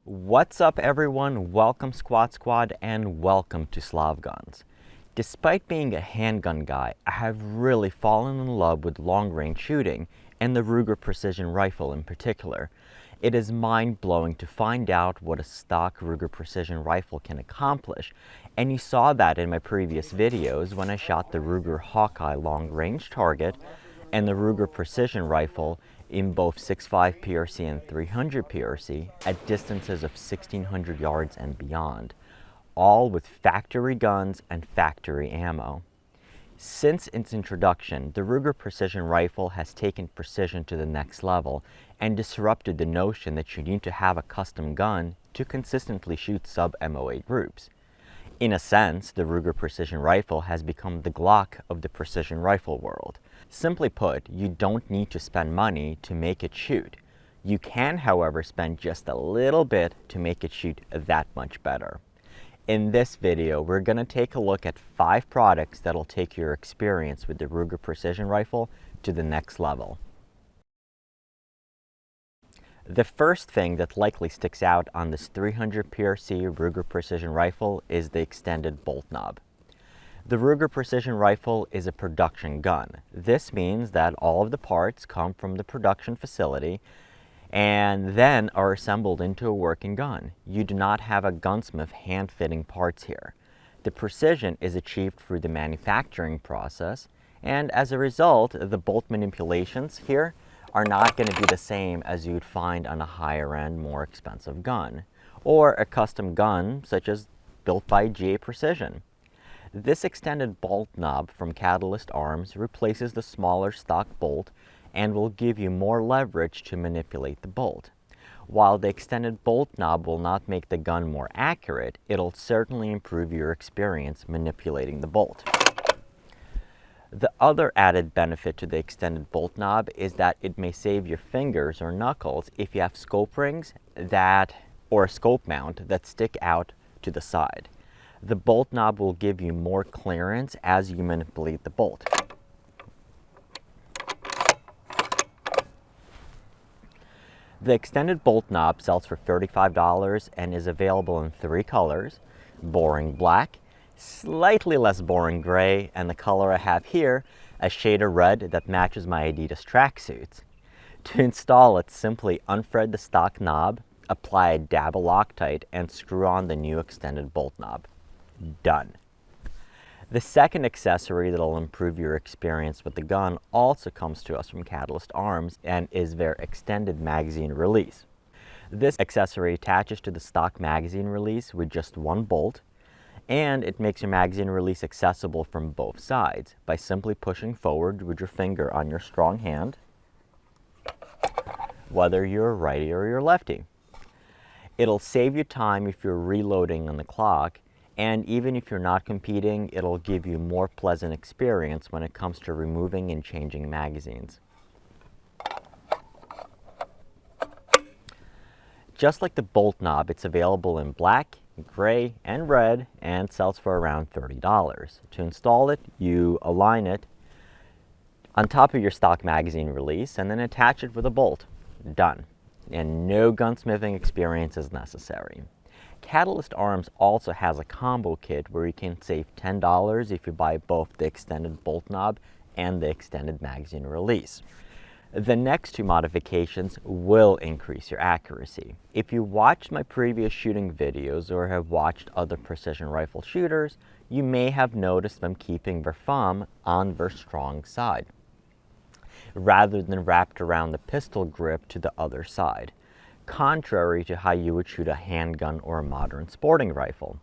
What's up everyone, welcome Squad and welcome to Slav Guns. Despite being a handgun guy, I have really fallen in love with long-range shooting and the Ruger precision rifle in particular. It is mind-blowing to find out what a stock Ruger precision rifle can accomplish, and you saw that in my previous videos when I shot the Ruger Hawkeye long-range target and the Ruger precision rifle in both 6.5 PRC and 300 PRC at distances of 1,600 yards and beyond, all with factory guns and factory ammo. Since its introduction, the Ruger precision rifle has taken precision to the next level and disrupted the notion that you need to have a custom gun to consistently shoot sub-MOA groups. In a sense, the Ruger precision rifle has become the Glock of the precision rifle world. Simply put, you don't need to spend money to make it shoot. You can, however, spend just a little bit to make it shoot that much better. In this video, we're going to take a look at 5 products that'll take your experience with the Ruger precision rifle to the next level. The first thing that likely sticks out on this 300 PRC Ruger precision rifle is the extended bolt knob. The Ruger precision rifle is a production gun. This means that all of the parts come from the production facility and then are assembled into a working gun. You do not have a gunsmith hand-fitting parts here. The precision is achieved through the manufacturing process, and as a result, the bolt manipulations here are not going to be the same as you'd find on a higher-end, more expensive gun, or a custom gun such as built by GA Precision. This extended bolt knob from Catalyst Arms replaces the smaller stock bolt and will give you more leverage to manipulate the bolt. While the extended bolt knob will not make the gun more accurate, it'll certainly improve your experience manipulating the bolt. The other added benefit to the extended bolt knob is that it may save your fingers or knuckles if you have scope rings or a scope mount that stick out to the side. The bolt knob will give you more clearance as you manipulate the bolt. The extended bolt knob sells for $35 and is available in 3 colors: boring black, slightly less boring gray, and the color I have here, a shade of red that matches my Adidas tracksuits. To install it, simply unthread the stock knob, apply a dab of Loctite, and screw on the new extended bolt knob. Done. The second accessory that will improve your experience with the gun also comes to us from Catalyst Arms and is their extended magazine release. This accessory attaches to the stock magazine release with just one bolt, and it makes your magazine release accessible from both sides by simply pushing forward with your finger on your strong hand, whether you're a righty or you're lefty. It'll save you time if you're reloading on the clock, and even if you're not competing, it'll give you more pleasant experience when it comes to removing and changing magazines. Just like the bolt knob, it's available in black, gray, and red, and sells for around $30. To install it, you align it on top of your stock magazine release and then attach it with a bolt. Done. And no gunsmithing experience is necessary. Catalyst Arms also has a combo kit where you can save $10 if you buy both the extended bolt knob and the extended magazine release. The next 2 modifications will increase your accuracy. If you watched my previous shooting videos or have watched other precision rifle shooters, you may have noticed them keeping their thumb on their strong side, rather than wrapped around the pistol grip to the other side, contrary to how you would shoot a handgun or a modern sporting rifle.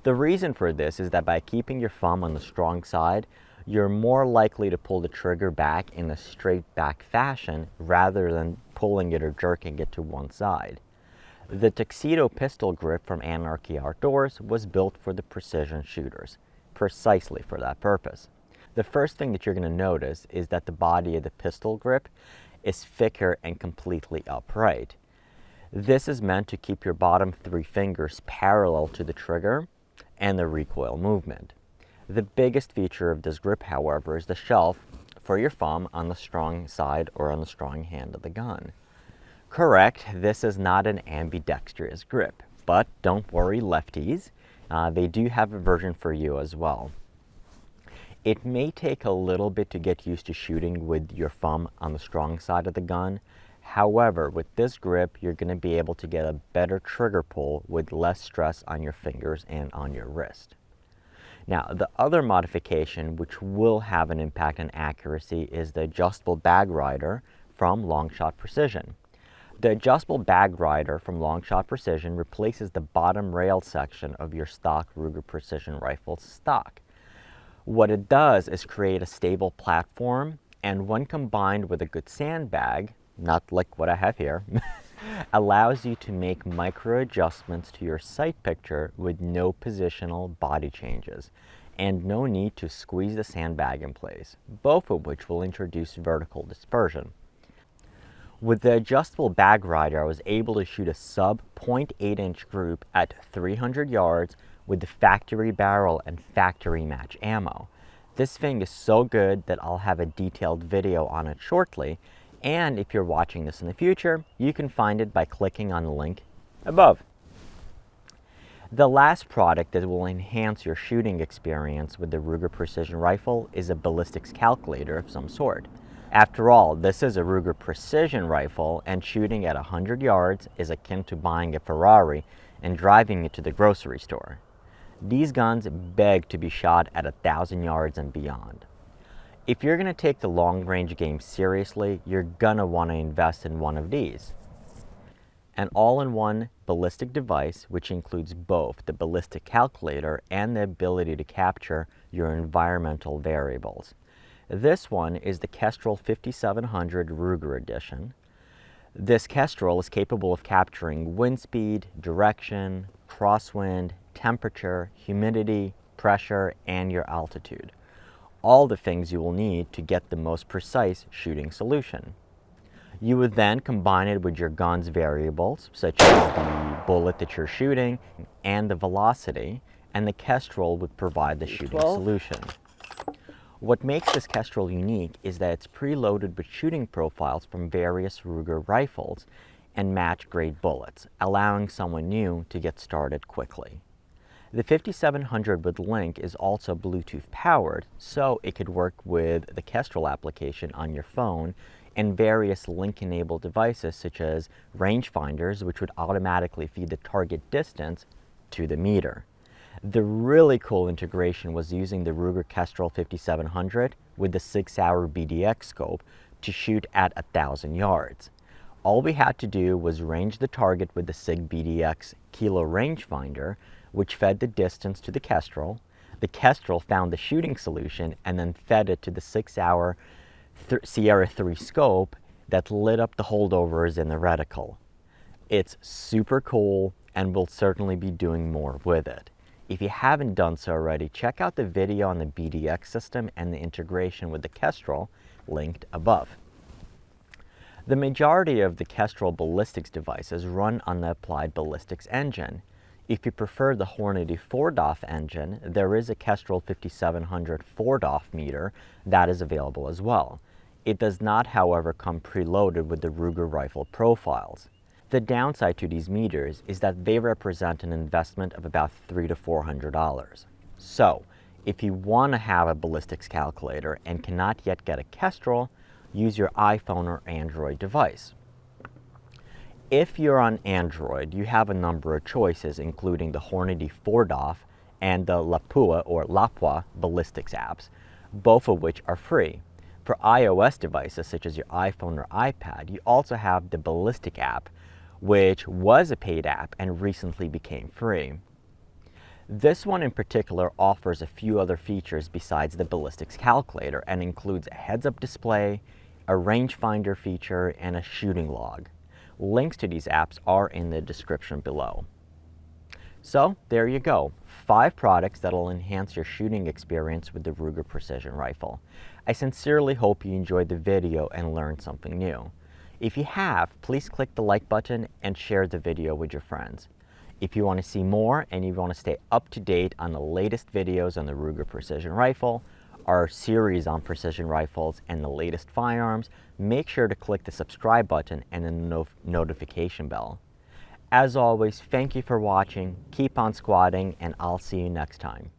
The reason for this is that by keeping your thumb on the strong side, you're more likely to pull the trigger back in a straight back fashion rather than pulling it or jerking it to one side. The Tuxedo pistol grip from Anarchy Outdoors was built for the precision shooters, precisely for that purpose. The first thing that you're going to notice is that the body of the pistol grip is thicker and completely upright. This is meant to keep your bottom 3 fingers parallel to the trigger and the recoil movement. The biggest feature of this grip, however, is the shelf for your thumb on the strong side or on the strong hand of the gun. Correct, this is not an ambidextrous grip, but don't worry lefties, they do have a version for you as well. It may take a little bit to get used to shooting with your thumb on the strong side of the gun. However, with this grip, you're going to be able to get a better trigger pull with less stress on your fingers and on your wrist. Now, the other modification which will have an impact on accuracy is the adjustable bag rider from Longshot Precision. The adjustable bag rider from Longshot Precision replaces the bottom rail section of your stock Ruger Precision Rifle stock. What it does is create a stable platform, and when combined with a good sandbag, not like what I have here, allows you to make micro adjustments to your sight picture with no positional body changes and no need to squeeze the sandbag in place, both of which will introduce vertical dispersion. With the adjustable bag rider, I was able to shoot a sub 0.8 inch group at 300 yards with the factory barrel and factory match ammo. This thing is so good that I'll have a detailed video on it shortly, and if you're watching this in the future, you can find it by clicking on the link above. The last product that will enhance your shooting experience with the Ruger Precision Rifle is a ballistics calculator of some sort. After all, this is a Ruger Precision Rifle, and shooting at 100 yards is akin to buying a Ferrari and driving it to the grocery store. These guns beg to be shot at 1,000 yards and beyond. If you're going to take the long-range game seriously, you're going to want to invest in one of these. An all-in-one ballistic device which includes both the ballistic calculator and the ability to capture your environmental variables. This one is the Kestrel 5700 Ruger Edition. This Kestrel is capable of capturing wind speed, direction, crosswind, temperature, humidity, pressure, and your altitude. All the things you will need to get the most precise shooting solution. You would then combine it with your gun's variables, such as the bullet that you're shooting and the velocity, and the Kestrel would provide the shooting solution. What makes this Kestrel unique is that it's preloaded with shooting profiles from various Ruger rifles and match-grade bullets, allowing someone new to get started quickly. The 5700 with Link is also Bluetooth powered, so it could work with the Kestrel application on your phone and various Link-enabled devices such as rangefinders, which would automatically feed the target distance to the meter. The really cool integration was using the Ruger Kestrel 5700 with the 6-hour BDX scope to shoot at 1,000 yards. All we had to do was range the target with the SIG BDX Kilo rangefinder, which fed the distance to the Kestrel. The Kestrel found the shooting solution and then fed it to the 6-hour Sierra 3 scope that lit up the holdovers in the reticle. It's super cool, and we'll certainly be doing more with it. If you haven't done so already, check out the video on the BDX system and the integration with the Kestrel linked above. The majority of the Kestrel ballistics devices run on the Applied Ballistics engine. If you prefer the Hornady 4DOF engine, there is a Kestrel 5700 4DOF meter that is available as well. It does not, however, come preloaded with the Ruger rifle profiles. The downside to these meters is that they represent an investment of about $300 to $400. So, if you want to have a ballistics calculator and cannot yet get a Kestrel, use your iPhone or Android device. If you're on Android, you have a number of choices, including the Hornady 4DOF and the Lapua ballistics apps, both of which are free. For iOS devices such as your iPhone or iPad, you also have the Ballistic app, which was a paid app and recently became free. This one in particular offers a few other features besides the ballistics calculator and includes a heads-up display, a rangefinder feature, and a shooting log. Links to these apps are in the description below. So there you go, 5 products that will enhance your shooting experience with the Ruger Precision Rifle. I sincerely hope you enjoyed the video and learned something new. If you have, please click the like button and share the video with your friends. If you want to see more and you want to stay up to date on the latest videos on the Ruger Precision Rifle, our series on precision rifles and the latest firearms, make sure to click the subscribe button and the notification bell. As always, thank you for watching, keep on squatting, and I'll see you next time.